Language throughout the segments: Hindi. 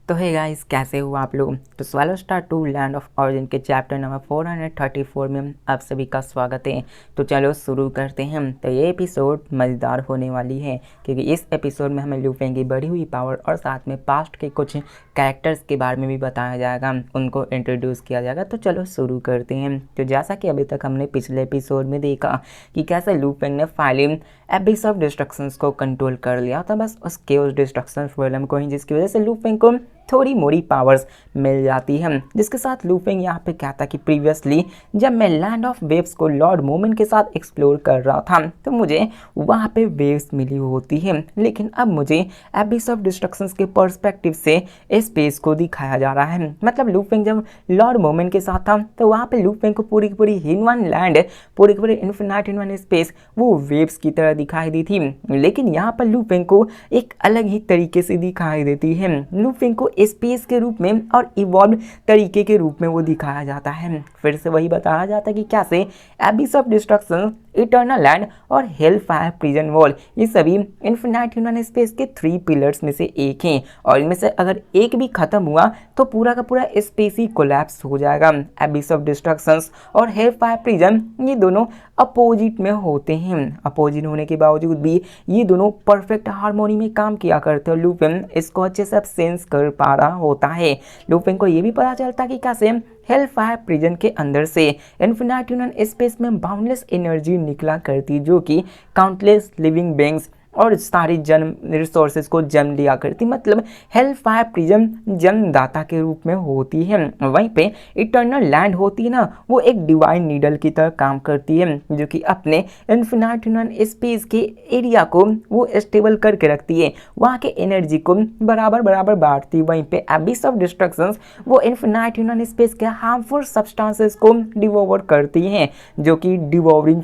तो हे गाइस, कैसे हो आप लोग। तो swallow star 2 land of origin के चैप्टर नंबर 434 में आप सभी का स्वागत है। तो चलो शुरू करते हैं। तो ये एपिसोड मज़ेदार होने वाली है क्योंकि इस एपिसोड में हमें लू फेंग की बढ़ी हुई पावर और साथ में पास्ट के कुछ कैरेक्टर्स के बारे में भी बताया जाएगा, उनको इंट्रोड्यूस किया जाएगा। तो चलो शुरू करते हैं। तो जैसा कि अभी तक हमने पिछले एपिसोड में देखा कि कैसे लू फेंग ने फाइनली एबिस ऑफ डिस्ट्रक्शंस को कंट्रोल कर लिया था, बस उस केओस डिस्ट्रक्शन प्रॉब्लम को ही, जिसकी वजह से लू फेंग को थोड़ी मोड़ी पावर्स मिल जाती है। जिसके साथ लू फेंग यहाँ पे कहता कि प्रीवियसली जब मैं लैंड ऑफ वेव्स को लॉर्ड मोमेंट के साथ एक्सप्लोर कर रहा था तो मुझे वहाँ पे वेव्स मिली होती है, लेकिन अब मुझे एबिस ऑफ डिस्ट्रक्शंस के पर्सपेक्टिव से स्पेस को दिखाया जा रहा है। मतलब लू फेंग जब लॉर्ड मोमेंट के साथ था तो वहाँ पे लू फेंग को पूरी की पूरी हिनवन लैंड, पूरी की पूरी इन्फिनाइट हिनवन स्पेस वो वेव्स की तरह दिखाई दी थी, लेकिन यहाँ पर लू फेंग को एक अलग ही तरीके से दिखाई देती है। लू फेंग को स्पेस के रूप में और इवॉल्व तरीके के रूप में वो दिखाया जाता है। फिर से वही बताया जाता है कि कैसे एबिस ऑफ डिस्ट्रक्शन, इटर्नल लैंड और हेल फायर प्रिजन वॉल ये सभी इन्फिनाइट ह्यूमन स्पेस के 3 पिलर्स में से एक हैं, और इनमें से अगर एक भी खत्म हुआ तो पूरा का पूरा स्पेस ही कोलैप्स हो जाएगा। एबिस ऑफ डिस्ट्रक्शंस और हेल फायर प्रिजन ये दोनों अपोजिट में होते हैं। अपोजिट होने के बावजूद भी ये दोनों परफेक्ट हार्मोनी में काम किया करते हैं। लू फेंग इसको अच्छे से सेंस कर पा रहा होता है। लू फेंग को ये भी पता चलता कि कैसे हेल फायर प्रिजन के अंदर से इन्फिनाइट ह्यूमन स्पेस में बाउंडलेस एनर्जी निकला करती, जो कि काउंटलेस लिविंग बीइंग्स और सारी जन्म रिसोर्सेज को जन्म लिया करती। मतलब हेल फायर प्रिजन जन्मदाता के रूप में होती है। वहीं पे इटर्नल लैंड होती है ना, वो एक डिवाइन नीडल की तरह काम करती है, जो कि अपने इन्फिनाइट ह्यूमन स्पेस के एरिया को वो स्टेबल करके रखती है, वहाँ के एनर्जी को बराबर बराबर बांटती है। वहीं पे एबिस ऑफ डिस्ट्रक्शंस वो इन्फिनाइट ह्यूमन स्पेस के हार्मफुल सब्सटेंसेस को डिवोवर करती हैं, जो कि डिवोवरिंग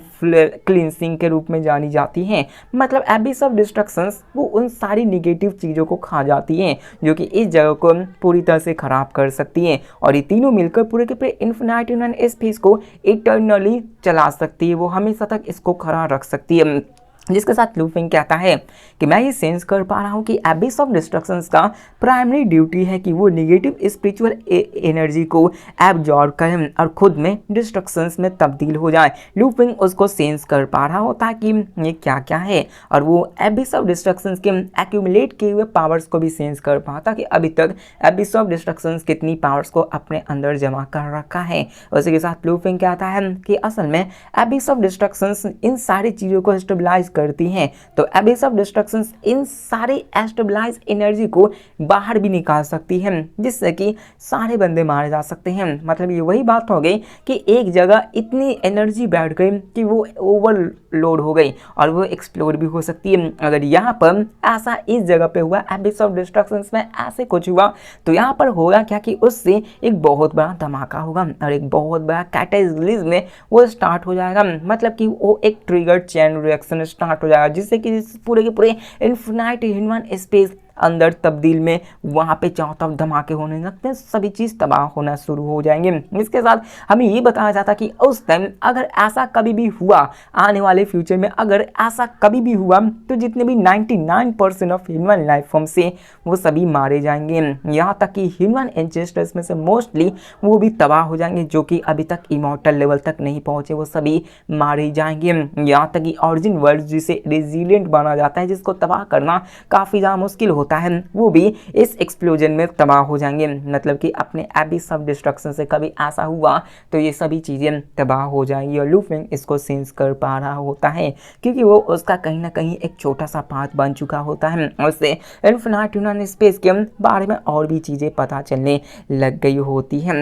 क्लींसिंग के रूप में जानी जाती हैं। मतलब एबिस ऑफ डिस्ट्रक्शंस वो उन सारी निगेटिव चीज़ों को खा जाती हैं जो कि इस जगह को पूरी तरह से खराब कर सकती हैं, और ये तीनों मिलकर पूरे के पूरे इन्फिनाइट ह्यूमन स्पेस को इटर्नली चला सकती है, वो हमेशा तक इसको खड़ा रख सकती है। जिसके साथ लू फेंग कहता है कि मैं ये सेंस कर पा रहा हूँ कि एबिस ऑफ डिस्ट्रक्शंस का प्राइमरी ड्यूटी है कि वो नेगेटिव स्पिरिचुअल एनर्जी को एब्जॉर्ब करें और खुद में डिस्ट्रक्शंस में तब्दील हो जाए। लू फेंग उसको सेंस कर पा रहा होता है कि ये क्या क्या है, और वो एबिस ऑफ डिस्ट्रक्शंस के एक्यूमुलेट किए हुए पावर्स को भी सेंस कर पाता कि अभी तक एबिस ऑफ डिस्ट्रक्शंस कितनी पावर्स को अपने अंदर जमा कर रखा है। उसी के साथ लू फेंग कहता है कि असल में एबिस ऑफ डिस्ट्रक्शंस इन सारी चीज़ों को स्टेबलाइज करती हैं, तो एबिस ऑफ डिस्ट्रक्शंस इन सारे एस्टेबलाइज एनर्जी को बाहर भी निकाल सकती है, जिससे कि सारे बंदे मारे जा सकते हैं। मतलब ये वही बात हो गई कि एक जगह इतनी एनर्जी बैठ गई कि वो ओवरलोड हो गई और वो एक्सप्लोड भी हो सकती है। अगर यहाँ पर ऐसा इस जगह पे हुआ, एबिस ऑफ डिस्ट्रक्शंस में ऐसे कुछ हुआ, तो यहाँ पर होगा क्या कि उससे एक बहुत बड़ा धमाका होगा और एक बहुत बड़ा कैटाक्लिज्म वो स्टार्ट हो जाएगा। मतलब कि वो एक ट्रिगर चेन रिएक्शन स्टार्ट हो जाएगा, जिससे कि पूरे के पूरे इन्फिनाइट ह्यूमन स्पेस अंदर तब्दील में वहाँ पे चारों तरफ धमाके होने लगते हैं, सभी चीज़ तबाह होना शुरू हो जाएंगे। इसके साथ हमें ये बताया जाता कि उस टाइम अगर ऐसा कभी भी हुआ, आने वाले फ्यूचर में अगर ऐसा कभी भी हुआ, तो जितने भी 99% ऑफ ह्यूमन लाइफ फॉर्म से वो सभी मारे जाएंगे। यहाँ तक कि ह्यूमन एंसेस्टर्स में से मोस्टली वो भी तबाह हो जाएंगे, जो कि अभी तक इमॉर्टल लेवल तक नहीं पहुँचे, वो सभी मारे जाएंगे। यहाँ तक कि ऑरिजिन वर्ल्ड जिसे रेजिलिएंट माना जाता है, जिसको तबाह करना काफ़ी ज़्यादा मुश्किल होता है, वो भी इस एक्सप्लोजन में तबाह हो जाएंगे। मतलब कि अपने एबिस ऑफ डिस्ट्रक्शन से कभी ऐसा हुआ तो ये सभी चीज़ें तबाह हो जाएंगी, और लू फेंग इसको सेंस कर पा रहा होता है क्योंकि वो उसका कहीं ना कहीं एक छोटा सा पार्ट बन चुका होता है। उससे इन्फिनाइट ह्यूमन स्पेस के बारे में और भी चीज़ें पता चलने लग गई होती हैं।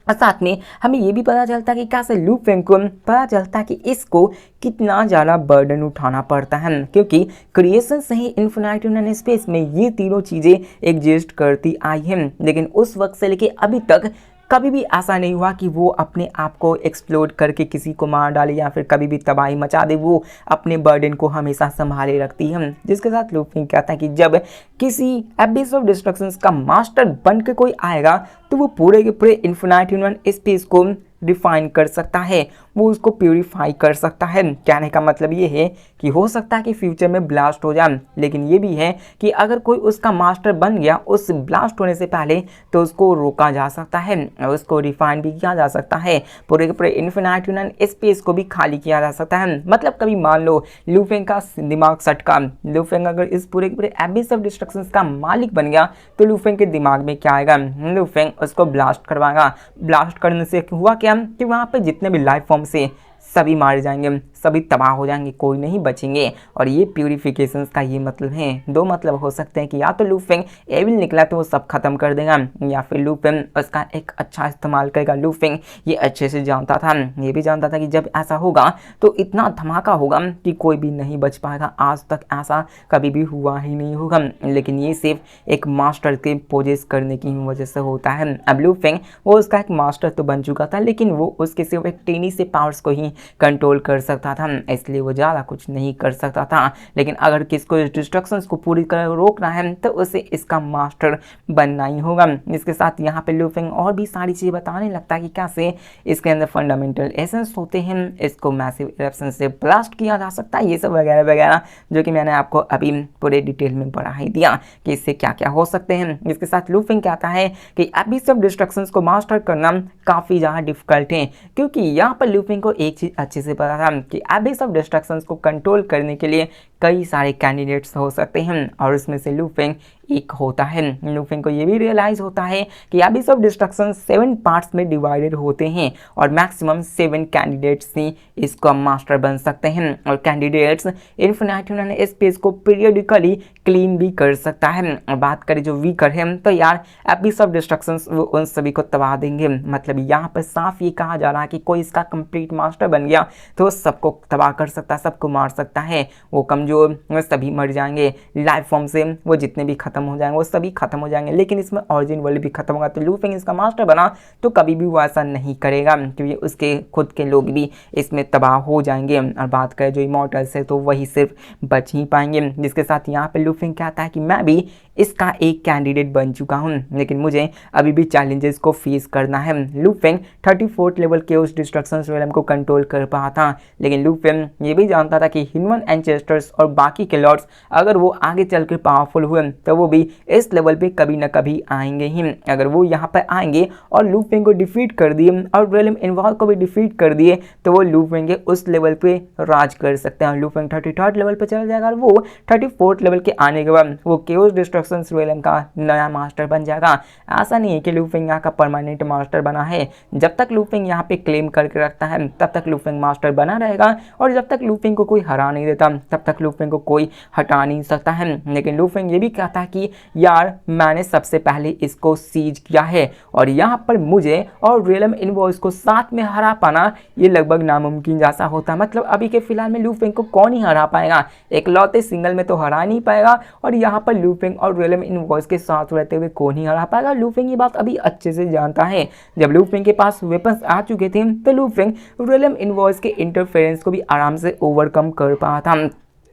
और साथ में हमें ये भी पता चलता कि कैसे लू फेंग को पता चलता कि इसको कितना ज़्यादा बर्डन उठाना पड़ता है, क्योंकि क्रिएशन से ही इन्फिनाइट ह्यूमन स्पेस में ये तीनों चीज़ें एग्जिस्ट करती आई हैं, लेकिन उस वक्त से लेके अभी तक कभी भी ऐसा नहीं हुआ कि वो अपने आप को एक्सप्लोड करके किसी को मार डाले या फिर कभी भी तबाही मचा दे। वो अपने बर्डन को हमेशा संभाले रखती है। जिसके साथ लू फेंग कहता है कि जब किसी एबिस ऑफ डिस्ट्रक्शंस का मास्टर बन के कोई आएगा तो वो पूरे के पूरे इन्फिनाइट ह्यूमन स्पेस को डिफाइन कर सकता है, वो उसको प्यूरिफाई कर सकता है। कहने का मतलब ये है कि हो सकता है कि फ्यूचर में ब्लास्ट हो जाए, लेकिन ये भी है कि अगर कोई उसका मास्टर बन गया उस ब्लास्ट होने से पहले तो उसको रोका जा सकता है, उसको रिफाइन भी किया जा सकता है, पूरे के पूरे इन्फिनिटी स्पेस को भी खाली किया जा सकता है। मतलब कभी मान लो लू फेंग का दिमाग सटका, लू फेंग अगर इस पूरे के पूरे एबिस ऑफ डिस्ट्रक्शन का मालिक बन गया तो लू फेंग के दिमाग में क्या आएगा, लू फेंग उसको ब्लास्ट करवाएगा। ब्लास्ट करने से हुआ क्या कि वहाँ पे जितने भी लाइफ फॉर्म से सभी मारे जाएंगे, सभी तबाह हो जाएंगे, कोई नहीं बचेंगे। और ये प्यूरिफिकेशन का ये मतलब है, दो मतलब हो सकते हैं कि या तो लू फेंग एविल निकला तो वो सब खत्म कर देगा, या फिर लू फेंग उसका एक अच्छा इस्तेमाल करेगा। लू फेंग ये अच्छे से जानता था, ये भी जानता था कि जब ऐसा होगा तो इतना धमाका होगा कि कोई भी नहीं बच पाएगा। आज तक ऐसा कभी भी हुआ ही नहीं होगा, लेकिन ये सिर्फ एक मास्टर के पोजेस करने की वजह से होता है। अब लू फेंग वो उसका एक मास्टर तो बन चुका था, लेकिन वो उसके सिर्फ एक टेनी से पावर्स को ही कंट्रोल कर सकता था, इसलिए वो ज़्यादा कुछ नहीं कर सकता था। लेकिन अगर किसको इस डिस्ट्रक्शंस को पूरी तरह रोकना है तो उसे इसका मास्टर बनना ही होगा। इसके साथ यहाँ पे लू फेंग और भी सारी चीज़ें बताने लगता है कि कैसे इसके अंदर फंडामेंटल एसेंस होते हैं, इसको मैसिव इरप्शन से ब्लास्ट किया जा सकता है, ये सब वगैरह वगैरह जो कि मैंने आपको अभी पूरे डिटेल में पढ़ा ही दिया कि इससे क्या क्या हो सकते हैं। इसके साथ लू फेंग कहता है कि अभी सब डिस्ट्रक्शंस को मास्टर करना काफ़ी ज़्यादा डिफिकल्ट है, क्योंकि यहाँ पर लू फेंग को एक चीज़ अच्छे से पता था कि एबिस ऑफ डिस्ट्रक्शंस को कंट्रोल करने के लिए कई सारे कैंडिडेट्स हो सकते हैं, और उसमें से लू फेंग एक होता है। लू फेंग को ये भी रियलाइज होता है कि एबिस ऑफ डिस्ट्रक्शन 7 पार्ट्स में डिवाइडेड होते हैं और मैक्सिमम 7 कैंडिडेट्स ही इसका मास्टर बन सकते हैं, और कैंडिडेट्स इन्फिनिटी स्पेस को पीरियडिकली क्लीन भी कर सकता है। और बात करें जो वीकर है तो यार एबिस ऑफ डिस्ट्रक्शन वो उन सभी को तबाह देंगे। मतलब यहाँ पर साफ ये कहा जा रहा है कि कोई इसका कंप्लीट मास्टर बन गया तो सबको तबाह कर सकता है, सबको मार सकता है, वो कमजोर सभी मर जाएंगे, लाइफ फॉर्म से वो जितने भी खत्म हो जाएंगे वो सभी खत्म हो जाएंगे। लेकिन इसमें ऑरिजिन वर्ल्ड भी खत्म होगा, तो लू फेंग इसका मास्टर बना तो कभी भी वो ऐसा नहीं करेगा, क्योंकि उसके खुद के लोग भी इसमें तबाह हो जाएंगे। और बात करें जो इमॉर्टल्स है तो वही सिर्फ बच ही पाएंगे। जिसके साथ यहाँ पे लू फेंग कहता है कि मैं भी इसका एक कैंडिडेट बन चुका हूँ, लेकिन मुझे अभी भी चैलेंजेस को फेस करना है। लू फेंग 34th लेवल के उस डिस्ट्रक्शन रेलम को कंट्रोल कर पाया था, लेकिन लू फेंग ये भी जानता था कि ह्यूमन एंसेस्टर्स और बाकी के लॉर्ड्स अगर वो आगे चलकर पावरफुल हुए तो वो भी इस लेवल पे कभी ना कभी आएंगे ही। अगर वो यहाँ पर आएंगे और लू फेंग को डिफीट कर दिए और रेलम इन्वॉल्व को भी डिफीट कर दिए तो वो लू फेंग उस लेवल पे राज कर सकते हैं। लू फेंग 33rd लेवल पे चला जाएगा और वो 34th लेवल के आने के बाद वो केओस डिस्ट्रक्शन रेलम का नया मास्टर बन जाएगा। ऐसा नहीं है कि लू फेंग यहाँ का परमानेंट मास्टर बना है, जब तक लू फेंग यहाँ पे क्लेम करके रखता है तब तक लू फेंग मास्टर बना रहेगा, और जब तक लू फेंग को कोई हरा नहीं देता तब तक लू फेंग को कोई हटा नहीं सकता है। लेकिन लू फेंग ये भी कहता है कि यार मैंने सबसे पहले इसको सीज किया है और यहाँ पर मुझे और रेलम इनवॉइस को साथ में हरा पाना ये लगभग नामुमकिन जैसा होता है। मतलब अभी के फिलहाल में लू फेंग को कौन ही हरा पाएगा, एक लौते सिंगल में तो हरा नहीं पाएगा, और यहाँ पर लू फेंग और रेलम इनवॉइस के साथ रहते हुए कौन ही हरा पाएगा। लू फेंग ये बात अभी अच्छे से जानता है। जब लू फेंग के पास वेपन्स आ चुके थे तो लू फेंग रेलम इनवॉइस के इंटरफेरेंस को भी आराम से ओवरकम कर पाया था,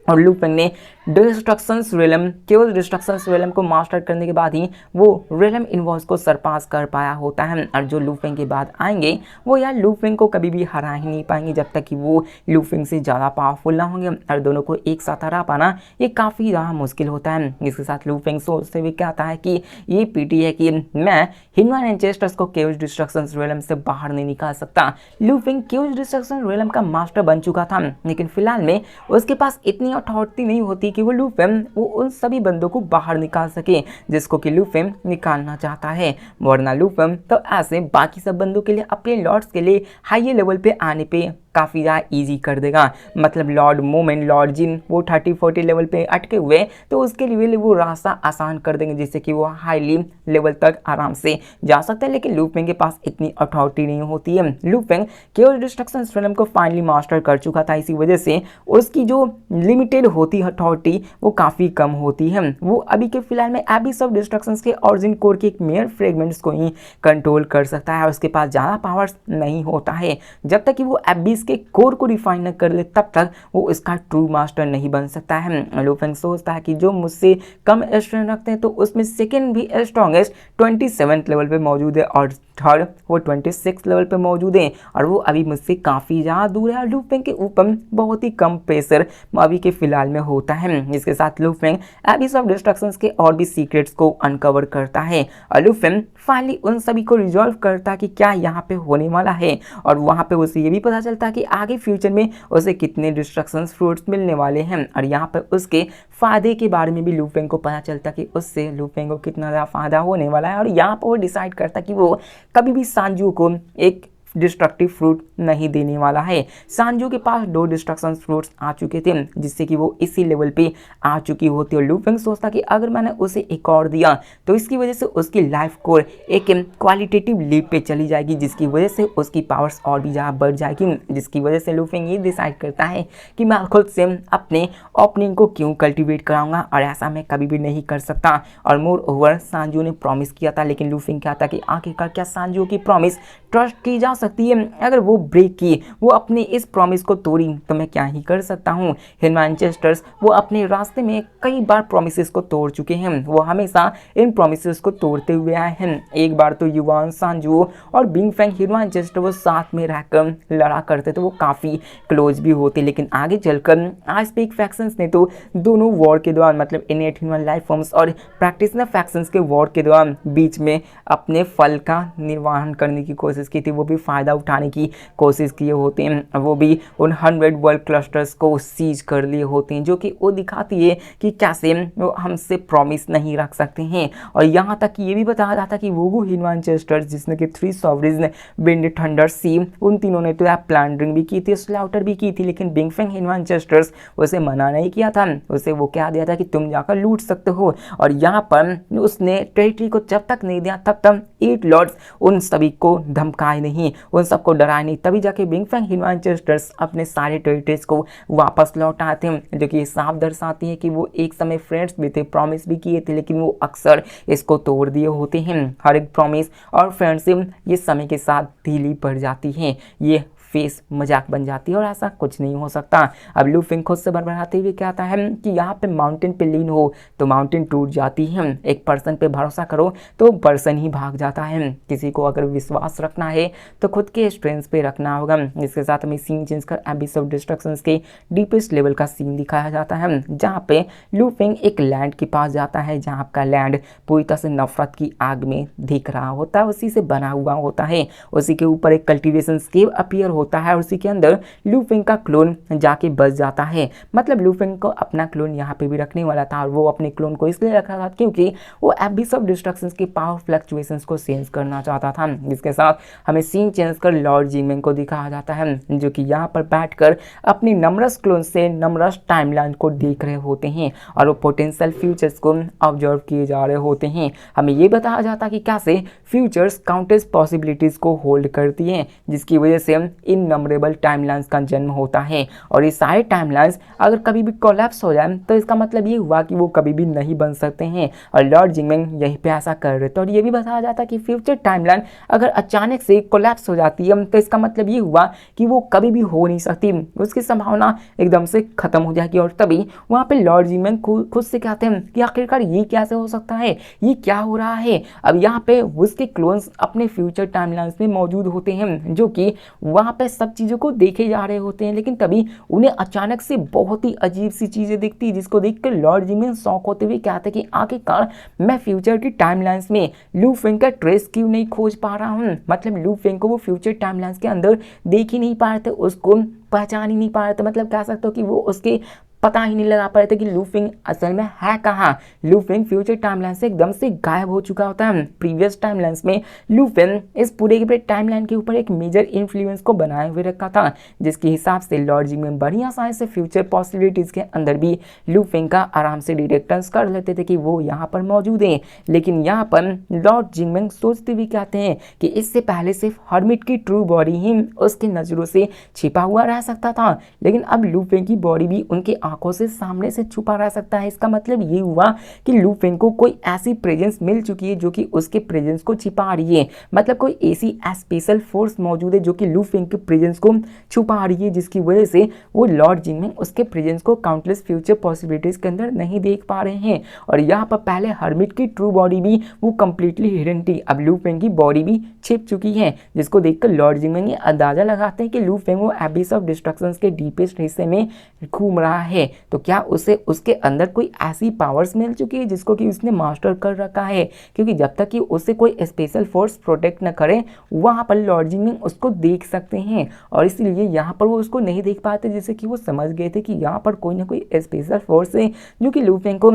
और लू फेंग ने डिस्ट्रक्शंस रेलम केवल डिस्ट्रक्शंस रेलम को मास्टर करने के बाद ही वो रेलम इनवॉइस को सरपास कर पाया होता है। और जो लू फेंग के बाद आएंगे वो यार लू फेंग को कभी भी हरा ही नहीं पाएंगे जब तक कि वो लू फेंग से ज़्यादा पावरफुल ना होंगे, और दोनों को एक साथ हरा पाना ये काफ़ी ज़्यादा मुश्किल होता है। इसके साथ लू फेंग सोचते हुए कहता है कि ये पीटी है कि मैं ह्यूमन एंसेस्टर्स को केवल डिस्ट्रक्शंस रेलम से बाहर नहीं निकाल सकता। लू फेंग केवल डिस्ट्रक्शन रेलम का मास्टर बन चुका था, लेकिन फिलहाल में उसके पास इतनी अथॉरिटी नहीं होती कि वो लू फेंग वो उन सभी बंदों को बाहर निकाल सके जिसको कि लू फेंग निकालना चाहता है। वरना लू फेंग तो ऐसे बाकी सब बंदों के लिए अपने लॉर्ड्स के लिए हाई लेवल पे आने पे काफ़ी ज़्यादा ईजी कर देगा। मतलब लॉर्ड मोमेंट लॉर्ड जिन वो 30-40 लेवल पे अटके हुए तो उसके लिए वो रास्ता आसान कर देंगे जिससे कि वो हाईली लेवल तक आराम से जा सकते हैं। लेकिन लू फेंग के पास इतनी अथॉरिटी नहीं होती है। लू फेंग केवल डिस्ट्रक्शन फिल्म को फाइनली मास्टर कर चुका था, इसी वजह से उसकी जो लिमिटेड होती है अथॉरिटी वो काफ़ी कम होती है। वो अभी के फिलहाल में एबिस ऑफ डिस्ट्रक्शंस के ऑरिजिन कोर के एक मेयर फ्रेगमेंट्स को ही कंट्रोल कर सकता है, उसके पास ज़्यादा पावर्स नहीं होता है। जब तक कि वो एबिस इसके कोर को रिफाइन न कर ले तब तक वो इसका ट्रू मास्टर नहीं बन सकता है। लू फेंग सोचता है कि जो मुझसे कम स्ट्रेंथ रखते हैं तो उसमें सेकंड भी स्ट्रॉन्गेस्ट 27 लेवल पे मौजूद है और थर्ड वो 26 लेवल पे मौजूद है और वो अभी मुझसे काफ़ी ज़्यादा दूर है। और लू फेंग के ऊपर बहुत ही कम प्रेशर अभी के फिलहाल में होता है। इसके साथ लू फेंग एबिस ऑफ डिस्ट्रक्शंस के और भी सीक्रेट्स को अनकवर करता है और लू फेंग फाइनली उन सभी को रिजॉल्व करता है कि क्या यहाँ पे होने वाला है और वहाँ पे उसे ये भी पता चलता है कि आगे फ्यूचर में उसे कितने डिस्ट्रक्शंस फ्रूट्स मिलने वाले हैं और यहाँ पे उसके फ़ायदे के बारे में भी लू फेंग को पता चलता कि उससे लू फेंग को कितना ज़्यादा फ़ायदा होने वाला है। और यहाँ पर वो डिसाइड करता कि वो कभी भी सांजू को एक डिस्ट्रक्टिव फ्रूट नहीं देने वाला है। सांजू के पास 2 डिस्ट्रक्शन फ्रूट्स आ चुके थे जिससे कि वो इसी लेवल पे आ चुकी होती है। लू फेंग सोचता कि अगर मैंने उसे एक और दिया तो इसकी वजह से उसकी लाइफ कोर एक क्वालिटेटिव लीप पे चली जाएगी जिसकी वजह से उसकी पावर्स और भी ज़्यादा बढ़ जाएगी। जिसकी वजह से लू फेंग ये डिसाइड करता है कि मैं खुद से अपने ओपनिंग को क्यों कल्टिवेट कराऊंगा और ऐसा मैं कभी भी नहीं कर सकता। और मोर ओवर सांजू ने प्रॉमिस किया था लेकिन लू फेंग कहता कि आखिरकार क्या सांजू की प्रॉमिस ट्रस्ट की जा सकती है? अगर वो ब्रेक की, वो अपने इस प्रॉमिस को तोड़ी तो मैं क्या ही कर सकता हूँ। हिनमांचेस्टर्स वो अपने रास्ते में कई बार प्रॉमिसेस को तोड़ चुके हैं, वो हमेशा इन प्रॉमिसेस को तोड़ते हुए आए हैं। एक बार तो युवान सांजू और बिंग फेंग हिनमांचेस्टर वो साथ में रहकर लड़ा करते थे, वो काफ़ी क्लोज भी होते। लेकिन आगे चलकर आज स्पीक फैक्शंस ने तो दोनों वॉर के दौरान मतलब इनेट ह्यूमन लाइफ फॉर्म्स और प्रैक्टिशनर फैक्शंस के वॉर के दौरान बीच में अपने फल का निर्वहन करने की कोशिश की थी, वो भी फ़ायदा उठाने की कोशिश किए होते हैं। वो भी उन 100 वर्ल्ड क्लस्टर्स को सीज कर लिए होते हैं जो कि वो दिखाती है कि कैसे वो हमसे प्रॉमिस नहीं रख सकते हैं। और यहाँ तक कि ये भी बताया जाता कि वो हिनमांचेस्टर जिसने कि 3 सॉवरेन विंड थंडर सी उन तीनों ने तो प्लांडरिंग भी की थी, स्लाउटर भी की थी, लेकिन बिंग फेंग हिनमांचेस्टर्स उसे मना नहीं किया था। उसे वो क्या दिया था कि तुम जाकर लूट सकते हो। और यहाँ पर उसने टेरिटरी को जब तक नहीं दिया तब तक 8 लॉर्ड्स उन सभी को धमकाए नहीं, उन सबको डराए नहीं, तभी जाके बिंग फेंग हिनमांचेस्टर्स अपने सारे टेरिटरीज को वापस लौटाते हैं। जो कि साफ दर्शाती है कि वो एक समय फ्रेंड्स भी थे, प्रॉमिस भी किए थे, लेकिन वो अक्सर इसको तोड़ दिए होते हैं। हर एक प्रॉमिस और फ्रेंडशिप ये समय के साथ ढीली पड़ जाती है, ये फेस मजाक बन जाती है और ऐसा कुछ नहीं हो सकता। अब लू फेंग खुद से बड़बड़ाते हुए कहता है कि यहाँ पे माउंटेन पे लीन हो तो माउंटेन टूट जाती है, एक पर्सन पे भरोसा करो तो पर्सन ही भाग जाता है। किसी को अगर विश्वास रखना है तो खुद के स्ट्रेंथ पे रखना होगा। इसके साथ हमें सीन चेंज कर एबिस ऑफ डिस्ट्रक्शंस के डीपेस्ट लेवल का सीन दिखाया जाता है जहाँ पे लू फेंग एक लैंड के पास जाता है जहाँ आपका लैंड पूरी तरह से नफरत की आग में दिख रहा होता है, उसी से बना हुआ होता है। उसी के ऊपर एक कल्टीवेशन स्केव अपीयर होता है और उसी के अंदर लू फेंग का क्लोन जाके बस जाता है। मतलब लू फेंग को अपना क्लोन यहाँ पे भी रखने वाला था और वो अपने क्लोन को इसलिए रख रहा था क्योंकि वो एबिस ऑफ डिस्ट्रक्शंस के पावर फ्लक्चुएशंस को चेंज करना चाहता था। जिसके साथ हमें सीन चेंज कर लॉर्ड जिंगमिंग को दिखाया जाता है जो कि यहाँ पर बैठकर अपनी नमरस क्लोन से नमरस टाइमलाइन को देख रहे होते हैं और वो पोटेंशियल फ्यूचर्स को ऑब्जर्व किए जा रहे होते हैं। हमें ये बताया जाता है कि कैसे फ्यूचर्स काउंटलेस पॉसिबिलिटीज को होल्ड करती हैं जिसकी वजह से इन नंबरेबल टाइमलाइंस का जन्म होता है। और ये सारे टाइमलाइंस अगर कभी भी कोलैप्स हो जाए तो इसका मतलब ये हुआ कि वो कभी भी नहीं बन सकते हैं और लॉर्ड जिंगमिंग यहीं पे ऐसा कर रहे थे। और ये भी बताया जाता है कि फ्यूचर टाइमलाइन अगर अचानक से कोलैप्स हो जाती है तो इसका मतलब ये हुआ कि वो कभी भी हो नहीं सकती, उसकी संभावना एकदम से खत्म हो जाएगी। और तभी वहाँ पे लॉर्ड जिंगमिंग खुद से कहते हैं कि आखिरकार ये कैसे हो सकता है, ये क्या हो रहा है। अब यहाँ पे उसके क्लोन्स अपने फ्यूचर टाइमलाइंस में मौजूद होते हैं जो कि वहाँ पे सब चीज़ों को देखे जा रहे होते हैं, लेकिन तभी उन्हें अचानक से बहुत ही अजीब सी चीज़ें दिखती है जिसको देखकर लॉर्ड जिंगमिंग शॉक होते हुए कहते हैं कि आखिरकार मैं फ्यूचर की टाइमलाइंस में लू फेंग का ट्रेस क्यों नहीं खोज पा रहा हूँ। मतलब लू फेंग को वो फ्यूचर टाइमलाइंस के अंदर देख ही नहीं पा रहे थे, उसको पहचान ही नहीं पा रहे थे। मतलब कह सकते हो कि वो उसके पता ही नहीं लगा पा रहे थे कि लू फेंग असल में है कहाँ। लू फेंग फ्यूचर टाइमलाइन से एकदम से गायब हो चुका होता है। प्रीवियस टाइमलाइंस में लू फेंग इस पूरे के पूरे टाइमलाइन के ऊपर एक मेजर इन्फ्लुएंस को बनाए हुए रखा था जिसके हिसाब से लॉर्ड जिंगमिंग बड़ी आसानी से फ्यूचर पॉसिबिलिटीज के अंदर भी लू फेंग का आराम से डिटेक्टर्स कर लेते थे कि वो यहाँ पर मौजूद है। लेकिन यहाँ पर लॉर्ड जिंगमिंग सोचते हुए कहते हैं कि इससे पहले सिर्फ हर्मिट की ट्रू बॉडी ही उसकी नजरों से छिपा हुआ रह सकता था, लेकिन अब लू फेंग की बॉडी भी उनके आंखों से सामने से छुपा रह सकता है। इसका मतलब ये हुआ कि लू फेंग को कोई ऐसी प्रेजेंस मिल चुकी है जो कि उसके प्रेजेंस को छिपा रही है, मतलब कोई ऐसी स्पेशल फोर्स मौजूद है जो कि लू फेंग के प्रेजेंस को छुपा रही है, जिसकी वजह से वो लॉर्ड जिंगमिंग उसके प्रेजेंस को काउंटलेस फ्यूचर पॉसिबिलिटीज के अंदर नहीं देख पा रहे हैं। और यहाँ पर पहले हर्मिट की ट्रू बॉडी भी वो कंप्लीटली हिडन थी, अब लू फेंग की बॉडी भी छिप चुकी है, जिसको देखकर लॉर्ड जिंगमिंग ये अंदाजा लगाते हैं कि लू फेंग वो एबिस ऑफ डिस्ट्रक्शन के डीपेस्ट हिस्से में घूम रहा है। तो क्या उसे उसके अंदर कोई ऐसी पावर्स मिल चुकी है जिसको कि उसने मास्टर कर रखा है, क्योंकि जब तक कि उसे कोई स्पेशल फोर्स प्रोटेक्ट न करे वहां पर लॉर्ड जिंगमिंग उसको देख सकते हैं, और इसलिए यहाँ पर वो उसको नहीं देख पाते, जैसे कि वो समझ गए थे कि यहाँ पर कोई ना कोई स्पेशल फोर्स है जो कि लू फेंग को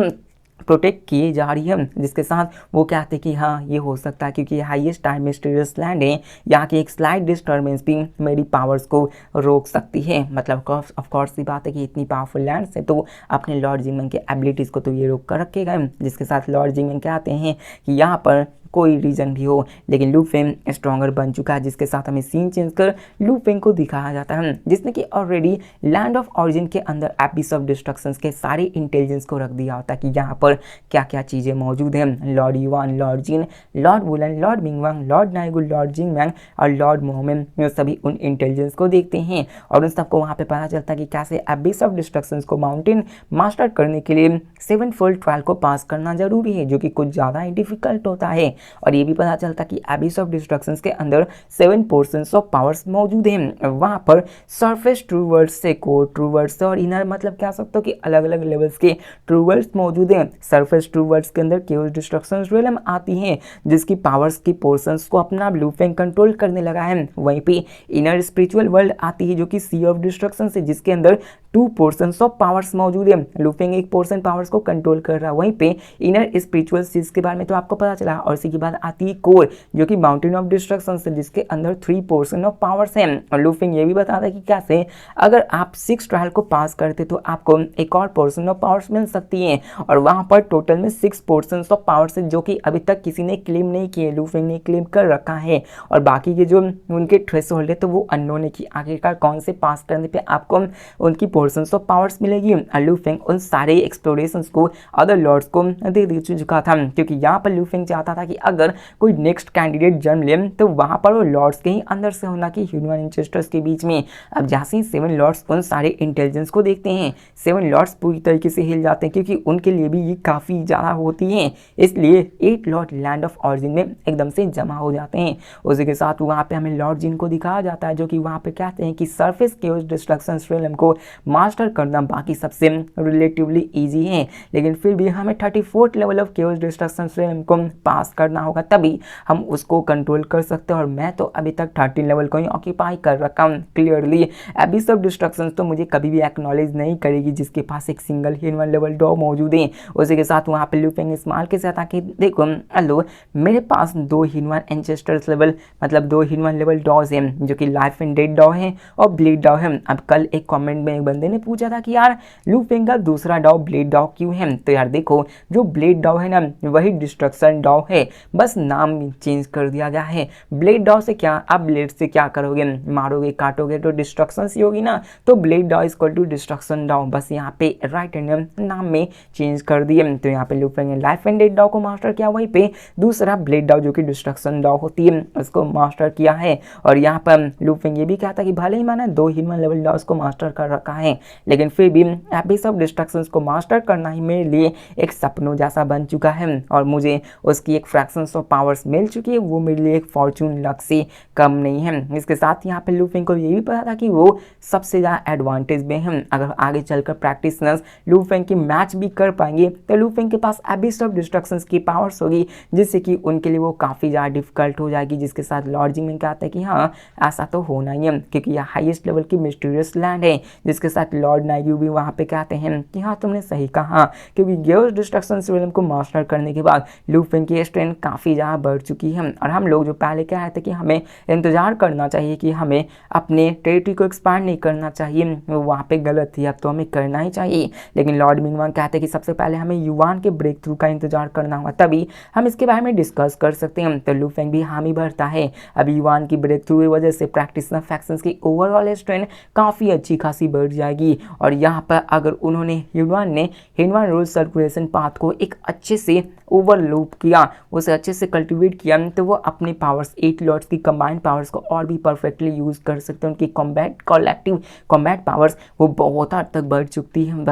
प्रोटेक्ट किए जा रही है, जिसके साथ वो कहते हैं कि हाँ ये हो सकता है क्योंकि हाईएस्ट टाइम मिस्टीरियस लैंड है, यहाँ की एक स्लाइट डिस्टर्बेंस भी मेरी पावर्स को रोक सकती है। मतलब ऑफ कोर्स सी बात है कि इतनी पावरफुल लैंड से तो अपने लॉर्ड जिंगमिंग के एबिलिटीज़ को तो ये रोक कर रखेगा, जिसके साथ लॉर्ड जिंगमिंग कहते हैं कि यहाँ पर कोई रीजन भी हो लेकिन लू फेंग स्ट्रॉन्गर बन चुका है, जिसके साथ हमें सीन चेंज कर लू फेंग को दिखाया जाता है, जिसने कि ऑलरेडी लैंड ऑफ ऑरिजिन के अंदर एबिस ऑफ डिस्ट्रक्शंस के सारे इंटेलिजेंस को रख दिया होता है कि यहाँ पर क्या क्या चीज़ें मौजूद हैं। Lord Yuan, Lord Jin, Lord Wulan, Lord Mingwang, Lord Naigul, Lord Jingmang और लॉर्ड मोहमेन, ये सभी उन इंटेलिजेंस को देखते हैं और उन सबको वहाँ पे पता चलता है कि कैसे एबिस ऑफ डिस्ट्रक्शंस को माउंटेन मास्टर करने के लिए 7 फोल्ड ट्रायल को पास करना जरूरी है, जो कि कुछ ज़्यादा ही डिफिकल्ट होता है। और ये भी पता चलता कि एबिस ऑफ डिस्ट्रक्शंस के अंदर 7 पोर्शंस ऑफ पावर्स मौजूद हैं। वहाँ पर सरफेस ट्रू वर्ड्स से कोर ट्रू वर्ड्स से और इनर मतलब क्या सकते हो कि अलग अलग लेवल्स के ट्रू वर्ड्स मौजूद हैं। सरफेस ट्रू वर्ड्स के अंदर केओस डिस्ट्रक्शंस रियलम आती हैं, जिसकी पावर्स की पोर्शंस को अपना लू फेंग कंट्रोल करने लगा है। वहीं पे इनर स्पिरिचुअल वर्ल्ड आती है जो कि सी ऑफ डिस्ट्रक्शन है, जिसके अंदर 2 पोर्शंस ऑफ पावर्स मौजूद है। लू फेंग एक पोर्शन पावर्स को कंट्रोल कर रहा है। वहीं पे इनर स्पिरिचुअल चीज के बारे में तो आपको पता चला, और इसी के बाद आती है कोर जो कि माउंटेन ऑफ डिस्ट्रक्शन है, जिसके अंदर 3 पोर्शन ऑफ पावर्स हैं। और लू फेंग ये भी बताता है कि कैसे अगर आप 6 ट्रायल को पास करते तो आपको एक और पोर्शन ऑफ पावर्स मिल सकती है, और वहां पर टोटल में 6 पोर्शन ऑफ पावर्स है जो कि अभी तक किसी ने क्लेम नहीं किए, लू फेंग ने क्लेम कर रखा है। और बाकी के जो उनके थ्रेशोल्ड है तो वो अननोन है कि आखिरकार कौन से पास करने पे आपको उनकी पोर्शन ऑफ पावर्स मिलेगी। लू फेंग उन सारे एक्सप्लोरेशंस को अदर लॉर्ड्स को दे चुका था, क्योंकि यहाँ पर लू फेंग चाहता था कि अगर कोई नेक्स्ट कैंडिडेट जन्म ले तो वहां पर वो लॉर्ड्स के ही अंदर से होना कि ह्यूमन इंचेस्टर्स के बीच में। अब जैसे ही 7 लॉर्ड्स उन सारे इंटेलिजेंस को देखते हैं, 7 लॉर्ड्स पूरी तरीके से हिल जाते हैं, क्योंकि उनके लिए भी ये काफ़ी ज़्यादा होती हैं। इसलिए 8 लॉर्ड लैंड ऑफ ऑरिजिन में एकदम से जमा हो जाते हैं। उसी के साथ वहाँ पे हमें लॉर्ड जिन को दिखाया जाता है, जो कि वहाँ पे कहते हैं कि सरफेस केओस डिस्ट्रक्शन रियलम को मास्टर करना बाकी सबसे रिलेटिवली ईजी है, लेकिन फिर भी हमें 34th level of chaos destruction realm को पास करना होगा, तभी हम उसको कंट्रोल कर सकते हैं। और मैं तो अभी तक 13 लेवल को ही ऑक्यूपाई कर रखा हूँ क्लियरली। एबिस ऑफ डिस्ट्रक्शन तो मुझे कभी भी एक्नॉलेज नहीं करेगी जिसके पास एक सिंगल ह्यूमन लेवल डॉ मौजूद है। उसी के साथ वहाँ पे लू फेंग स्माइल के साथ आके देखो हेलो मेरे पास 2 ह्यूमन एंसेस्टर्स लेवल मतलब 2 ह्यूमन लेवल डॉज हैं, जो कि लाइफ एंड डेड डॉ है और ब्लेड डॉ है। अब कल एक कमेंट में एक बंदे ने पूछा था कि यार लू फेंग का दूसरा डॉ ब्लेड डॉ क्यों है, तो यार देखो जो ब्लेड डॉ है ना वही डिस्ट्रक्शन डॉ है, बस नाम चेंज कर दिया गया है। ब्लेड डॉ से क्या, आप ब्लेड से क्या करोगे, मारोगे काटोगे तो डिस्ट्रक्शन सी होगी ना, तो ब्लेड डॉ इज इक्वल टू डिस्ट्रक्शन डॉ, बस यहाँ पे राइट हैंड नाम में चेंज कर दिए। तो यहाँ पे लू फेंग ने लाइफ एंड डेड डॉ को मास्टर किया, वहीं पे दूसरा ब्लेड डॉ जो कि डिस्ट्रक्शन डॉ होती है उसको मास्टर किया है। और यहाँ पर लू फेंग ये भी कहता कि भले ही मैंने 2 ह्यूमन लेवल डॉस को मास्टर कर रखा है, लेकिन फिर भी एबिस ऑफ डिस्ट्रक्शंस को मास्टर करना ही मेरे लिए एक सपनों जैसा बन चुका है, और मुझे उसकी एक फ्रैक्शंस ऑफ पावर्स मिल चुकी है, वो मेरे लिए एक फॉर्चून लक से कम नहीं है। इसके साथ यहाँ पे लू फेंग को ये भी पता था कि वो सबसे ज़्यादा एडवांटेज में है। अगर आगे चलकर प्रैक्टिशनर्स लू फेंग की मैच भी कर पाएंगे तो लू फेंग के पास एबिस ऑफ डिस्ट्रक्शंस की पावर्स होगी, जिससे कि उनके लिए वो काफ़ी ज़्यादा डिफिकल्ट हो जाएगी। जिसके साथ लॉर्ड जिंगमिंग कहते हैं कि हाँ ऐसा तो होना ही है, क्योंकि यह हाईएस्ट लेवल की मिस्टीरियस लैंड है। जिसके साथ लॉर्ड नाइग्यू भी वहाँ पे कहते हैं कि हाँ तुमने सही कहा, क्योंकि केओस डिस्ट्रक्शन रियलम को मास्टर करने के बाद लू फेंग की स्ट्रेंथ काफ़ी ज़्यादा बढ़ चुकी है। और हम लोग जो पहले कह रहे थे कि हमें इंतजार करना चाहिए कि हमें अपने टेरिटरी को एक्सपांड नहीं करना चाहिए, वो वहाँ पे गलत थी, अब तो हमें करना ही चाहिए। लेकिन लॉर्ड मिंगवांग कहते हैं कि सबसे पहले हमें युवान के ब्रेक थ्रू का इंतजार करना होगा, तभी हम इसके बारे में डिस्कस कर सकते हैं। तो लू फेंग भी हामी भरता है। अब युवान की ब्रेक थ्रू की वजह से प्रैक्टिशनर फैक्शंस की ओवरऑल स्ट्रेंथ काफ़ी अच्छी खासी बढ़ जाएगी। और यहाँ पर अगर उन्होंने हिनवान रोड सर्कुलेशन पाथ को एक अच्छे से ओवरलूप किया, उसे अच्छे से कल्टीवेट किया, तो वो अपनी पावर्स 8 लॉर्ड्स की कंबाइंड पावर्स को और भी परफेक्टली यूज़ कर सकते हैं। उनकी कलेक्टिव कॉम्बैट पावर्स वो बहुत हद तक बढ़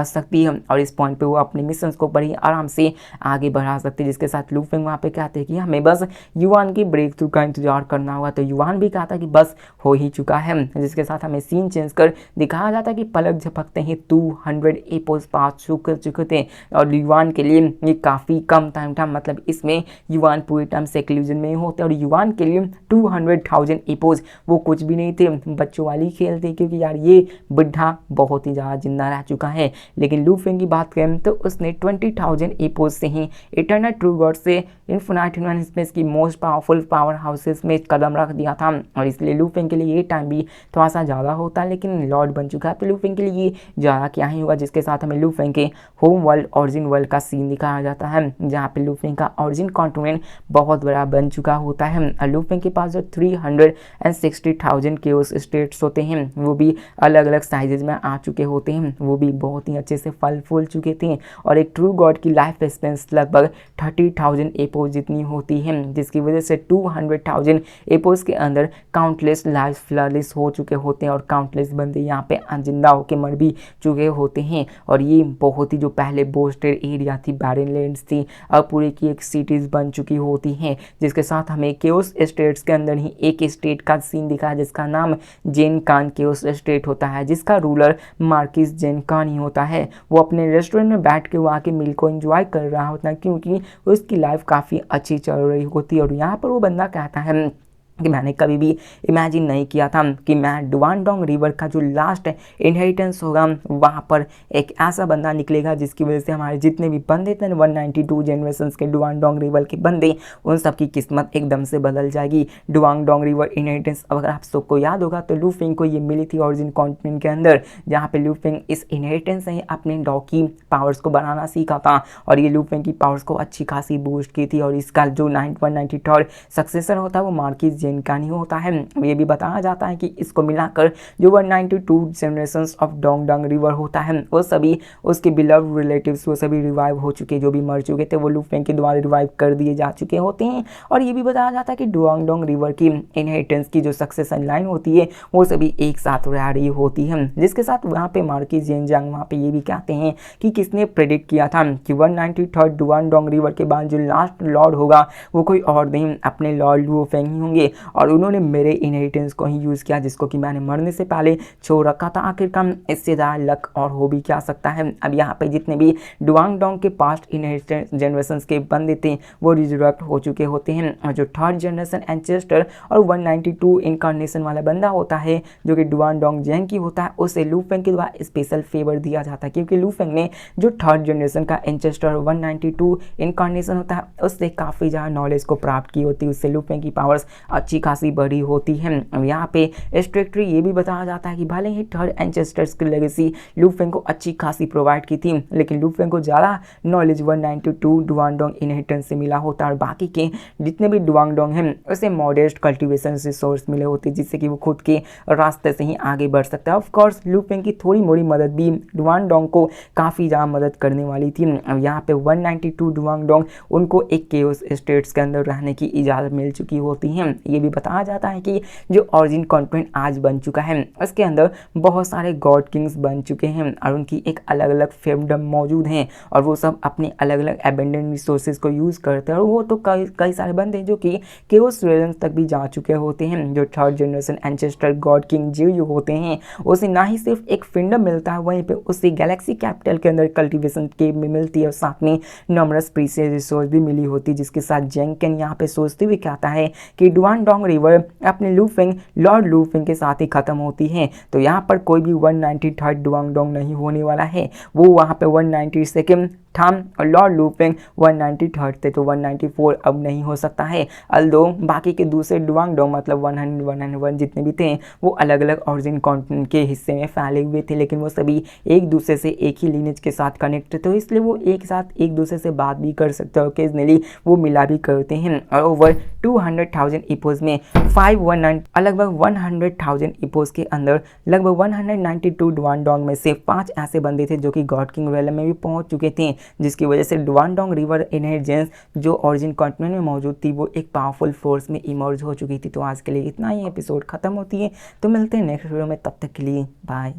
सकती है और इस पॉइंट पे वो अपने मिशंस को बड़ी आराम से आगे बढ़ा सकते हैं। जिसके साथ लू फेंग वहाँ पे कहते हैं कि हमें बस युवान की ब्रेक थ्रू का इंतजार करना होगा। तो युवान भी कहता कि बस हो ही चुका है। जिसके साथ हमें सीन चेंज कर दिखाया जाता है कि पलक झपकते ही 200 एपोज पास चुके थे और युवान के लिए ये काफ़ी कम टाइम था। मतलब इसमें युवान पूरे टाइम से इल्यूजन में होते और युवान के लिए 200,000 एपोज वो कुछ भी नहीं थे, बच्चों वाली खेल थे, क्योंकि यार ये बुढ़ा बहुत ही ज़्यादा जिंदा रह चुका है। लेकिन लू फेंग की बात करें तो उसने 20,000 एपोज से ही इटर्नल ट्रू गॉड से इन्फिनाइट ह्यूमन स्पेस की मोस्ट पावरफुल पावर हाउसेस में कदम रख दिया था और इसलिए लू फेंग के लिए ये टाइम भी थोड़ा सा ज़्यादा होता है। लेकिन लॉर्ड बन चुका है तो लू फेंग के लिए ये ज़्यादा क्या ही होगा। जिसके साथ हमें लू फेंग के होम वर्ल्ड ओरिजिन वर्ल्ड का सीन दिखाया जाता है, जहाँ पे लू फेंग का ओरिजिन कॉन्टिनेंट बहुत बड़ा बन चुका होता है। लू फेंग के पास जो 360,000 केओस स्टेट्स होते हैं वो भी अलग अलग साइजेज में आ चुके होते हैं, वो भी बहुत ही अच्छे से फल फूल चुके थे और एक ट्रू गॉड की लाइफ एक्सपेंस लगभग 30,000 एपोज जितनी होती है, जिसकी वजह से 200,000 एपोज के अंदर काउंटलेस लाइफ फ्लरिश हो चुके होते हैं और काउंटलेस बंदे यहाँ पे जिंदा होकर मर भी चुके होते हैं। और ये बहुत ही जो पहले बोस्टेड एरिया थी, बैरन लैंड्स थी, अब पूरी की एक सिटीज़ बन चुकी होती हैं। जिसके साथ हमें केओस स्टेट्स के अंदर ही एक स्टेट का सीन दिखा जिसका नाम जेन कान केओस स्टेट होता है, जिसका रूलर मार्किस जेन कान ही होता है। वो अपने रेस्टोरेंट में बैठ के वहाँ के मील को एंजॉय कर रहा होता है क्योंकि उसकी लाइफ काफ़ी अच्छी चल रही होती है। और यहाँ पर वो बंदा कहता है कि मैंने कभी भी इमेजिन नहीं किया था कि मैं डुआनडोंग रिवर का जो लास्ट इनहेरिटेंस होगा वहाँ पर एक ऐसा बंदा निकलेगा जिसकी वजह से हमारे जितने भी बंदे थे 192 जनरेशंस के डुआनडोंग रिवर के बंदे, उन सब की किस्मत एकदम से बदल जाएगी। डुआनडोंग रिवर इनहेरिटेंस अगर आप सबको याद होगा तो लू फेंग को ये मिली थी ओरिजिन कॉन्टिनेंट के अंदर, जहाँ पे लू फेंग इस इनहेरिटेंस से ही अपने डॉग की पावर्स को बनाना सीखा था और ये लू फेंग की पावर्स को अच्छी खासी बूस्ट की थी। और इसका जो 193rd सक्सेसर होता है वो मार्किस का नहीं होता है। ये भी बताया जाता है कि इसको मिलाकर जो 192 जनरेशंस ऑफ डोंगडोंग रिवर होता है वो सभी उसके बिलव रिलेटिव्स वो सभी रिवाइव हो चुके, जो भी मर चुके थे वो लू फेंग के द्वारा रिवाइव कर दिए जा चुके होते हैं। और ये भी बताया जाता है कि डुआंगडोंग रिवर की इनहेरिटेंस की जो सक्सेशन लाइन होती है वो सभी एक साथ रह रही होती है। जिसके साथ वहाँ पे मार्किस जेनजांग वहाँ पे ये भी कहते हैं कि किसने प्रेडिक्ट किया था कि 193rd डुआंगडोंग रिवर के बाद जो लास्ट लॉर्ड होगा वो कोई और नहीं अपने लॉर्ड लू फेंग ही होंगे और उन्होंने मेरे इनहेरिटेंस को ही यूज़ किया जिसको कि मैंने मरने से पहले छोड़ रखा था। आखिरकार इससे ज़्यादा लक और हो भी क्या सकता है। अब यहाँ पे जितने भी डुआंगडोंग के पास्ट इनहेरिटेंस जनरेशंस के बंदे थे वो रिजरेक्ट हो चुके होते हैं और जो थर्ड जनरेशन एंसेस्टर और 192 इनकारनेशन वाला बंदा होता है जो कि डुआंगडोंग जेंग की होता है, उसे लू फेंग के द्वारा स्पेशल फेवर दिया जाता है क्योंकि लू फेंग ने जो थर्ड जनरेशन का एंसेस्टर 192 इनकारनेशन होता है उससे काफ़ी ज़्यादा नॉलेज को प्राप्त की होती है, उससे लू फेंग की पावर्स अच्छी खासी बड़ी होती है। अब यहाँ पे स्ट्रिक्टली ये भी बताया जाता है कि भले ही थर्ड एंसेस्टर्स की लेगेसी लू फेंग को अच्छी खासी प्रोवाइड की थी लेकिन लू फेंग को ज़्यादा नॉलेज 192 डुआंगडोंग इनहेरिटेंस से मिला होता है और बाकी के जितने भी डुआंगडोंग हैं उसे मॉडेस्ट कल्टीवेशन से सोर्स मिले होते जिससे कि वो खुद के रास्ते से ही आगे बढ़ सकता है। ऑफ कोर्स लू फेंग की थोड़ी मोड़ी मदद भी डुआंगडोंग को काफ़ी ज़्यादा मदद करने वाली थी। अब यहाँ पे 192 डुआंगडोंग उनको एक केओस स्टेट्स के अंदर रहने की इजाज़त मिल चुकी होती है। ये भी बताया जाता है कि जो ओरिजिन कॉन्टिनेंट आज बन चुका है उसके अंदर बहुत सारे गॉड किंग्स बन चुके हैं और उनकी एक अलग अलग फेमडम मौजूद हैं और वो सब अपने अलग अलग एबेंडेंट रिसोर्सेज को यूज़ करते हैं और वो तो कई सारे बंदे जो कि केओस रेलम्स तक भी जा चुके होते हैं। जो third generation ancestor God king जो होते हैं उसे ना ही सिर्फ एक फिंडम मिलता है, वहीं पे उसे गैलेक्सी कैपिटल के अंदर कल्टीवेशन के में मिलती है और साथ में नमरस प्रीशियस रिसोर्स भी मिली होती है। जिसके साथ जेंकन यहाँ पे सोचते हुए कहता है कि डुआंगडोंग रिवर अपने लू फेंग लॉर्ड लू फेंग के साथ ही खत्म होती है, तो यहाँ पर कोई भी 193rd डुआंगडोंग नहीं होने वाला है, वो वहाँ पे 192nd थम और लॉर्ड लुफेंग 193rd थे, तो 194 अब नहीं हो सकता है। अल्दो बाकी के दूसरे डुआंगडोंग मतलब 100 101 जितने भी थे वो अलग अलग ओरिजिन कॉन्टिनेंट के हिस्से में फैले हुए थे, लेकिन वो सभी एक दूसरे से एक ही लिनेज के साथ कनेक्ट थे, तो इसलिए वो एक साथ एक दूसरे से बात भी कर सकते हैं, ओकेजनली वो मिला भी करते हैं। और ओवर 200,000 इपोज में 519 लगभग 100,000 इपोज के अंदर लगभग 192 डुआनडोंग में से 5 ऐसे बंदे थे जो कि गॉड किंग रेलम में भी पहुंच चुके थे, जिसकी वजह से डुआनडोंग रिवर इनहेरिटेंस जो ओरिजिन कॉन्टिनेंट में मौजूद थी वो एक पावरफुल फोर्स में इमर्ज हो चुकी थी। तो आज के लिए इतना ही, एपिसोड खत्म होती है, तो मिलते हैं नेक्स्ट वीडियो में, तब तक के लिए बाय।